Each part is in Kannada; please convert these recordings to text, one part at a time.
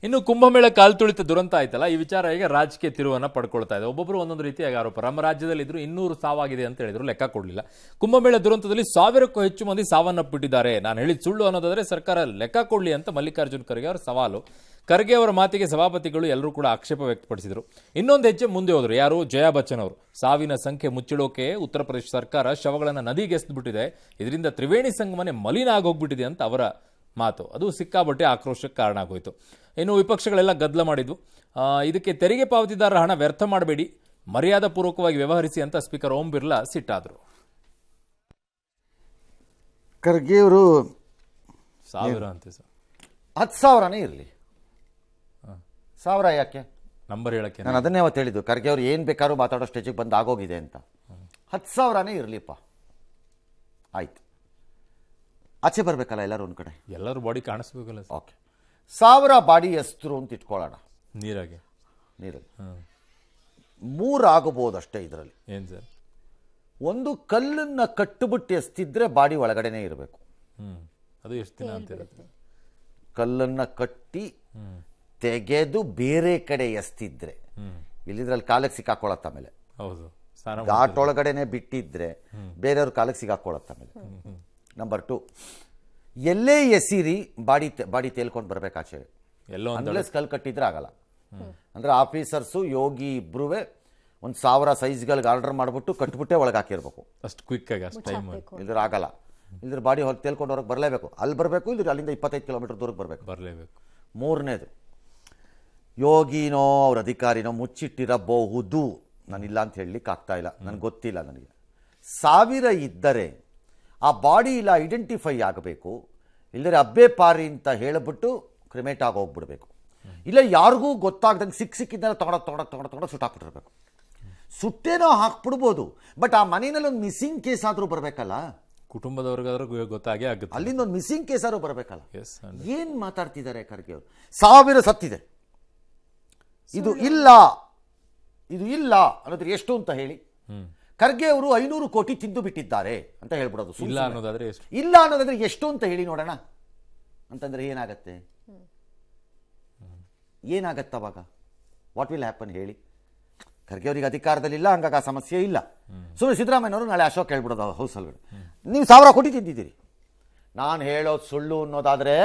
ಇನ್ನು ಕುಂಭಮೇಳ ಕಾಲ್ ತುಳಿತ ದುರಂತ ಆಯ್ತಲ್ಲ, ಈ ವಿಚಾರ ಈಗ ರಾಜಕೀಯ ತಿರುವನ್ನ ಪಡ್ಕೊಳ್ತಾ ಇದೆ. ಒಬ್ಬೊಬ್ಬರು ಒಂದೊಂದು ರೀತಿಯಾಗಿ ಆರೋಪ. ನಮ್ಮ ರಾಜ್ಯದಲ್ಲಿ ಇದ್ರು 200 ಸಾವಾಗಿದೆ ಅಂತ ಹೇಳಿದ್ರು, ಲೆಕ್ಕ ಕೊಡಲಿಲ್ಲ. ಕುಂಭಮೇಳ ದುರಂತದಲ್ಲಿ 1000ಕ್ಕೂ ಹೆಚ್ಚು ಮಂದಿ ಸಾವನ್ನಪ್ಪಿಟ್ಟಿದ್ದಾರೆ. ನಾನು ಹೇಳಿದ ಸುಳ್ಳು ಅನ್ನೋದಾದ್ರೆ ಸರ್ಕಾರ ಲೆಕ್ಕ ಕೊಡಲಿ ಅಂತ ಮಲ್ಲಿಕಾರ್ಜುನ್ ಖರ್ಗೆ ಅವರ ಸವಾಲು. ಖರ್ಗೆ ಅವರ ಮಾತಿಗೆ ಸಭಾಪತಿಗಳು ಎಲ್ಲರೂ ಕೂಡ ಆಕ್ಷೇಪ ವ್ಯಕ್ತಪಡಿಸಿದರು. ಇನ್ನೊಂದು ಹೆಜ್ಜೆ ಮುಂದೆ ಹೋದ್ರು. ಯಾರು? ಜಯಾ ಬಚ್ಚನ್ ಅವರು. ಸಾವಿನ ಸಂಖ್ಯೆ ಮುಚ್ಚಿಡೋಕೆ ಉತ್ತರ ಪ್ರದೇಶ ಸರ್ಕಾರ ಶವಗಳನ್ನು ನದಿಗೆ ಎಸೆದ್ಬಿಟ್ಟಿದೆ, ಇದರಿಂದ ತ್ರಿವೇಣಿ ಸಂಗಮನೆ ಮಲಿನ ಆಗೋಗ್ಬಿಟ್ಟಿದೆ ಅಂತ ಅವರ ಮಾತು. ಅದು ಸಿಕ್ಕಾಬಟ್ಟೆ ಆಕ್ರೋಶಕ್ಕೆ ಕಾರಣ ಆಗೋಯ್ತು. ಇನ್ನು ವಿಪಕ್ಷಗಳೆಲ್ಲ ಗದ್ದಲ ಮಾಡಿದ್ವು. ಇದಕ್ಕೆ ತೆರಿಗೆ ಪಾವತಿದಾರರ ಹಣ ವ್ಯರ್ಥ ಮಾಡಬೇಡಿ, ಮರ್ಯಾದಾ ಪೂರ್ವಕವಾಗಿ ವ್ಯವಹರಿಸಿ ಅಂತ ಸ್ಪೀಕರ್ ಓಂ ಬಿರ್ಲಾ ಸಿಟ್ಟಾದರು. ಖರ್ಗೆ ಅವರು 1000 ಅಂತೆ ಸರ್. 10,000ನೇ ಇರಲಿ, 1000 ಯಾಕೆ ನಂಬರ್ ಹೇಳಕ್ಕೆ ನಾನು ಅದನ್ನೇ ಅವತ್ತು ಹೇಳಿದ್ದು. ಖರ್ಗೆ ಅವ್ರು ಏನು ಬೇಕಾದ್ರೂ ಮಾತಾಡೋ ಸ್ಟೇಜಿಗೆ ಬಂದು ಆಗೋಗಿದೆ ಅಂತ. 10,000ನೇ ಇರಲಿಪ್ಪ, ಆಯ್ತು. ಆಚೆ ಬರಬೇಕಲ್ಲ ಎಲ್ಲರೂ ಒಂದು ಕಡೆ, ಎಲ್ಲರೂ ಬಾಡಿ ಕಾಣಿಸ್ಬೇಕಲ್ಲ ಸರ್. ಓಕೆ, 1000 ಬಾಡಿ ಎಸ್ತರು ಅಂತ ಇಟ್ಕೊಳ್ಳೋಣ ನೀರಾಗೆ. ನೀರಲ್ಲಿ 3 ಆಗಬಹುದು ಅಷ್ಟೇ. ಇದರಲ್ಲಿ ಏನು ಸರ್? ಒಂದು ಕಲ್ಲನ್ನು ಕಟ್ಟಿಬಿಟ್ಟು ಎಸ್ತಿದ್ರೆ ಬಾಡಿ ಒಳಗಡೆನೇ ಇರಬೇಕು. ಅದು ಎಷ್ಟು ದಿನ ಅಂತ ಇರುತ್ತೆ? ಕಲ್ಲನ್ನು ಕಟ್ಟಿ ತೆಗೆದು ಬೇರೆ ಕಡೆ ಎಸ್ತಿದ್ರೆ, ಇಲ್ಲಿದ್ರಲ್ಲಿ ಕಾಲಕ್ಕೆ ಸಿಕ್ಕಾಕೊಳ್ಳತ್ತ ಮೇಲೆ. ಹೌದು, ಘಾಟ್ ಒಳಗಡೆನೆ ಬಿಟ್ಟಿದ್ರೆ ಬೇರೆಯವ್ರ ಕಾಲಕ್ಕೆ ಸಿಕ್ಕಾಕೊಳ್ಳತ್ತ ಮೇಲೆ. ನಂಬರ್ 2, ಎಲ್ಲೇ ಎಸಿರಿ ಬಾಡಿ ತೇಲ್ಕೊಂಡು ಬರ್ಬೇಕಾಚೆ. ಅನ್ಲೆಸ್ ಕಲ್ ಕಟ್ಟಿದ್ರೆ ಆಗಲ್ಲ. ಅಂದ್ರೆ ಆಫೀಸರ್ಸು ಯೋಗಿ ಇಬ್ರು 1000 ಸೈಜ್ಗಳಿಗೆ ಆರ್ಡರ್ ಮಾಡಿಬಿಟ್ಟು ಕಟ್ಬಿಟ್ಟೆ ಒಳಗೆ ಹಾಕಿರ್ಬೇಕು, ಅಷ್ಟು ಕ್ವಿಕ್ ಆಗಿ, ಅಷ್ಟು ಟೈಮ್. ಇಲ್ದ್ರ ಆಗಲ್ಲ. ಇಲ್ದ್ರ ಬಾಡಿ ಹೊರಗೆ ತೇಲ್ಕೊಂಡು ಹೊರಗೆ ಬರಲೇಬೇಕು. ಅಲ್ಲಿ ಬರಬೇಕು, ಇಲ್ದ್ರ ಅಲ್ಲಿಂದ 25 ಕಿಲೋಮೀಟರ್ ದೂರಕ್ಕೆ ಬರಲೇಬೇಕು. 3ನೇದು, ಯೋಗಿನೋ ಅವ್ರ ಅಧಿಕಾರಿನೋ ಮುಚ್ಚಿಟ್ಟಿರಬಹುದು. ನಾನಿಲ್ಲ ಅಂತ ಹೇಳಲಿಕ್ಕೆ ಆಗ್ತಾ ಇಲ್ಲ, ನನಗೆ ಗೊತ್ತಿಲ್ಲ. ನನಗೆ 1000 ಇದ್ದರೆ ಆ ಬಾಡಿ ಇಲ್ಲ ಐಡೆಂಟಿಫೈ ಆಗಬೇಕು, ಇಲ್ಲದ್ರೆ ಅಬ್ಬೆ ಪಾರಿ ಅಂತ ಹೇಳಿಬಿಟ್ಟು ಕ್ರಿಮೇಟ್ ಆಗೋಗ್ಬಿಡ್ಬೇಕು. ಇಲ್ಲ ಯಾರಿಗೂ ಗೊತ್ತಾಗ್ದಂಗೆ ಸಿಕ್ಕಿದ್ದೆಲ್ಲ ತೊಗೊಂಡು ಸುಟ್ಟಾಕ್ಬಿಟ್ಟಿರ್ಬೇಕು. ಸುಟ್ಟೇನೋ ಹಾಕ್ಬಿಡ್ಬೋದು, ಬಟ್ ಆ ಮನೆಯಲ್ಲಿ ಒಂದು ಮಿಸ್ಸಿಂಗ್ ಕೇಸ್ ಆದರೂ ಬರಬೇಕಲ್ಲ, ಕುಟುಂಬದವ್ರಿಗಾದ್ರೂ ಗೊತ್ತಾಗೇ ಆಗುತ್ತೆ. ಅಲ್ಲಿಂದ ಒಂದು ಮಿಸ್ಸಿಂಗ್ ಕೇಸ್ ಆದ್ರೂ ಬರಬೇಕಲ್ಲ. ಏನು ಮಾತಾಡ್ತಿದ್ದಾರೆ ಖರ್ಗೆ ಅವರು? 1000 ಸತ್ತಿದೆ, ಇದು ಇಲ್ಲ ಅನ್ನೋದ್ರೆ ಎಷ್ಟು ಅಂತ ಹೇಳಿ. ಖರ್ಗೆ ಅವರು 500 ಕೋಟಿ ತಿಂದು ಬಿಟ್ಟಿದ್ದಾರೆ ಅಂತ ಹೇಳ್ಬಿಡೋದು. ಇಲ್ಲ ಅನ್ನೋದಾದ್ರೆ ಎಷ್ಟು? ಇಲ್ಲ ಅನ್ನೋದಾದ್ರೆ ಎಷ್ಟು ಅಂತ ಹೇಳಿ ನೋಡೋಣ ಅಂತಂದ್ರೆ ಏನಾಗತ್ತೆ? ಅವಾಗ ವಾಟ್ ವಿಲ್ ಹ್ಯಾಪನ್ ಹೇಳಿ? ಖರ್ಗೆ ಅವರಿಗೆ ಅಧಿಕಾರದಲ್ಲಿಲ್ಲ, ಹಂಗಾಗಿ ಆ ಸಮಸ್ಯೆ ಇಲ್ಲ. ಸುಮ್ಮನೆ ಸಿದ್ದರಾಮಯ್ಯನವರು ನಾಳೆ ಅಶೋಕ್ ಹೇಳ್ಬಿಡೋದು ಹೌಸಲ್ಲಿ, ನೀವು 1000 ಕೋಟಿ ತಿಂದಿದ್ದೀರಿ. ನಾನು ಹೇಳೋದು ಸುಳ್ಳು ಅನ್ನೋದಾದ್ರೆ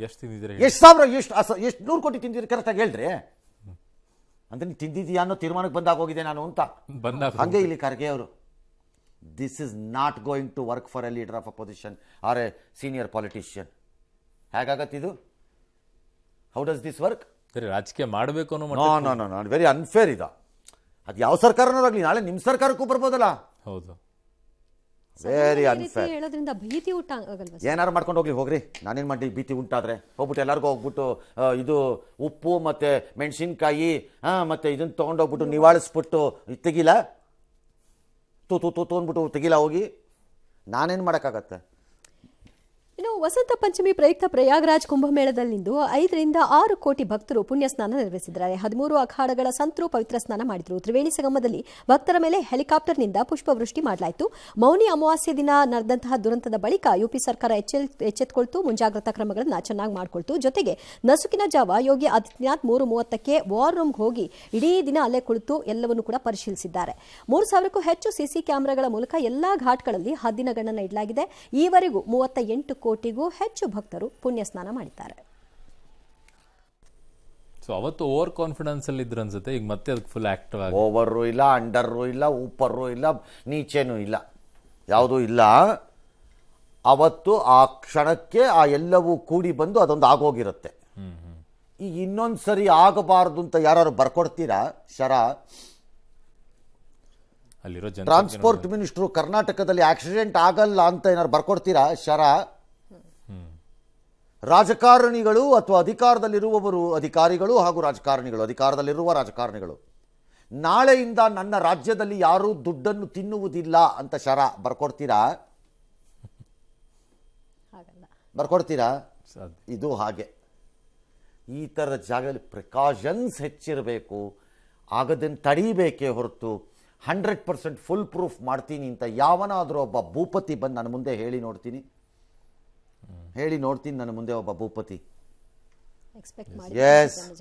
ಎಷ್ಟು 100 ಕೋಟಿ ತಿಂದಿದ್ದೀರಿ ಕರೆಕ್ಟಾಗಿ ಹೇಳ್ರಿ. ಅಂದ್ರೆ ನೀವು ತಿಂದಿದ್ದೀಯಾ ಅನ್ನೋ ತೀರ್ಮಾನಕ್ಕೆ ಬಂದಾಗೋಗಿದೆ ನಾನು ಅಂತ. ಹಂಗೆ ಇಲ್ಲಿ ಖರ್ಗೆ ಅವರು, this is not going to work for a leader of opposition or a senior politician. ಹೇಗಾಗತ್ತಿದು? How does this work? ರಾಜಕೀಯ ಮಾಡಬೇಕು ಅನ್ನೋ ನೋ ವೆರಿ ಅನ್ಫೇರ್ ಇದು. ಅದು ಯಾವ ಸರ್ಕಾರನಾಗಲಿ ನಾಳೆ ನಿಮ್ಮ ಸರ್ಕಾರಕ್ಕೂ ಬರ್ಬೋದಲ್ಲ. ಹೌದು, ವೆರಿ ಅನ್ಫೇರ್. ಹೇಳೋದ್ರಿಂದ ಭೀತಿ ಏನಾರು ಮಾಡ್ಕೊಂಡು ಹೋಗ್ರಿ. ನಾನೇನು ಮಾಡಿ ಭೀತಿ ಉಂಟಾದ್ರೆ ಹೋಗ್ಬಿಟ್ಟು ಎಲ್ಲರಿಗೂ ಹೋಗ್ಬಿಟ್ಟು ಇದು ಉಪ್ಪು ಮತ್ತೆ ಮೆಣಸಿನ್ಕಾಯಿ ಮತ್ತೆ ಇದನ್ನ ತೊಗೊಂಡೋಗ್ಬಿಟ್ಟು ನಿವಾಳಿಸ್ಬಿಟ್ಟು ತೆಗಿಲ್ಲ, ತೂ ಅಂದ್ಬಿಟ್ಟು ತೆಗಿಲ್ಲ ಹೋಗಿ. ನಾನೇನು ಮಾಡೋಕ್ಕಾಗತ್ತೆ? ಇನ್ನು ವಸಂತ ಪಂಚಮಿ ಪ್ರಯುಕ್ತ ಪ್ರಯಾಗ್ರಾಜ್ ಕುಂಭಮೇಳದಲ್ಲಿಂದು 5 ರಿಂದ 6 ಕೋಟಿ ಭಕ್ತರು ಪುಣ್ಯ ಸ್ನಾನ ನಿರ್ವಹಿಸಿದ್ದಾರೆ. 13 ಅಖಾಡಗಳ ಸಂತರು ಪವಿತ್ರ ಸ್ನಾನ ಮಾಡಿದರು. ತ್ರಿವೇಣಿ ಸಂಗಮದಲ್ಲಿ ಭಕ್ತರ ಮೇಲೆ ಹೆಲಿಕಾಪ್ಟರ್ನಿಂದ ಪುಷ್ಪವೃಷ್ಟಿ ಮಾಡಲಾಯಿತು. ಮೌನಿ ಅಮಾವಾಸ್ಯೆ ದಿನ ನಡೆದಂತಹ ದುರಂತದ ಬಳಿಕ ಯುಪಿ ಸರ್ಕಾರ ಎಚ್ಚೆತ್ತುಕೊಳ್ತು, ಮುಂಜಾಗ್ರತಾ ಕ್ರಮಗಳನ್ನು ಚೆನ್ನಾಗಿ ಮಾಡಿಕೊಳ್ತು. ಜೊತೆಗೆ ನಸುಕಿನ ಜಾವ ಯೋಗಿ ಆದಿತ್ಯನಾಥ್ 3:30ಕ್ಕೆ ವಾರ್ ರೂಮ್ಗೆ ಹೋಗಿ ಇಡೀ ದಿನ ಅಲ್ಲೇ ಕುಳಿತು ಎಲ್ಲವನ್ನು ಕೂಡ ಪರಿಶೀಲಿಸಿದ್ದಾರೆ. 3000ಕ್ಕೂ ಹೆಚ್ಚು ಸಿಸಿ ಕ್ಯಾಮೆರಾಗಳ ಮೂಲಕ ಎಲ್ಲಾ ಘಾಟ್ಗಳಲ್ಲಿ ಹದ್ದಿನ ಗಣನ ಇಡಲಾಗಿದೆ. ಈವರೆಗೂ 38 ಕೋಟಿಗೂ ಹೆಚ್ಚು ಭಕ್ತರು ಪುಣ್ಯ ಸ್ನಾನ ಮಾಡಿದ್ದಾರೆ. ಸೊ ಅವತ್ತು ಓವರ್ ಕಾನ್ಫಿಡೆನ್ಸ್ ಅಲ್ಲಿ ಇದ್ರು ಅನ್ಸುತ್ತೆ, ಈಗ ಮತ್ತೆ ಅದಕ್ಕೆ ಫುಲ್ ಆಕ್ಟಿವ್ ಆಗಿ. ಓವರು ಇಲ್ಲ, ಅಂಡರು ಇಲ್ಲ, ಊಪರು ಇಲ್ಲ, ನೀಚೆನೂ ಇಲ್ಲ, ಯಾವುದೂ ಇಲ್ಲ. ಅವತ್ತು ಆ ಕ್ಷಣಕ್ಕೆ ಆ ಎಲ್ಲವೂ ಕೂಡಿ ಬಂದು ಅದೊಂದು ಆಗೋಗಿರುತ್ತೆ. ಈಗ ಇನ್ನೊಂದು ಸರಿ ಆಗಬಾರ್ದು ಅಂತ ಯಾರು ಬರ್ಕೊಡ್ತೀರಾ? ಅಲ್ಲಿರೋ ಟ್ರಾನ್ಸ್ಪೋರ್ಟ್ ಮಿನಿಸ್ಟ್ರು ಕರ್ನಾಟಕದಲ್ಲಿ ಆಕ್ಸಿಡೆಂಟ್ ಆಗಲ್ಲ ಅಂತ ಏನಾರು ಬರ್ಕೊಡ್ತೀರಾ? ರಾಜಕಾರಣಿಗಳು ಅಥವಾ ಅಧಿಕಾರದಲ್ಲಿರುವವರು, ಅಧಿಕಾರಿಗಳು ಹಾಗೂ ಅಧಿಕಾರದಲ್ಲಿರುವ ರಾಜಕಾರಣಿಗಳು ನಾಳೆಯಿಂದ ನನ್ನ ರಾಜ್ಯದಲ್ಲಿ ಯಾರೂ ದುಡ್ಡನ್ನು ತಿನ್ನುವುದಿಲ್ಲ ಅಂತ ಬರ್ಕೊಡ್ತೀರಾ? ಇದು ಹಾಗೆ. ಈ ಥರದ ಜಾಗದಲ್ಲಿ ಪ್ರಿಕಾಷನ್ಸ್ ಹೆಚ್ಚಿರಬೇಕು, ಆಗದನ್ನು ತಡೀಬೇಕೇ ಹೊರತು 100% ಫುಲ್ ಪ್ರೂಫ್ ಮಾಡ್ತೀನಿ ಅಂತ ಯಾವನಾದರೂ ಒಬ್ಬ ಭೂಪತಿ ಬಂದು ನನ್ನ ಮುಂದೆ ಹೇಳಿ ನೋಡ್ತೀನಿ ನನ್ನ ಮುಂದೆ ಒಬ್ಬ ಭೂಪತಿ ಎಕ್ಸ್ಪೆಕ್ಟ್ ಎಸ್ ಮಾಡಿ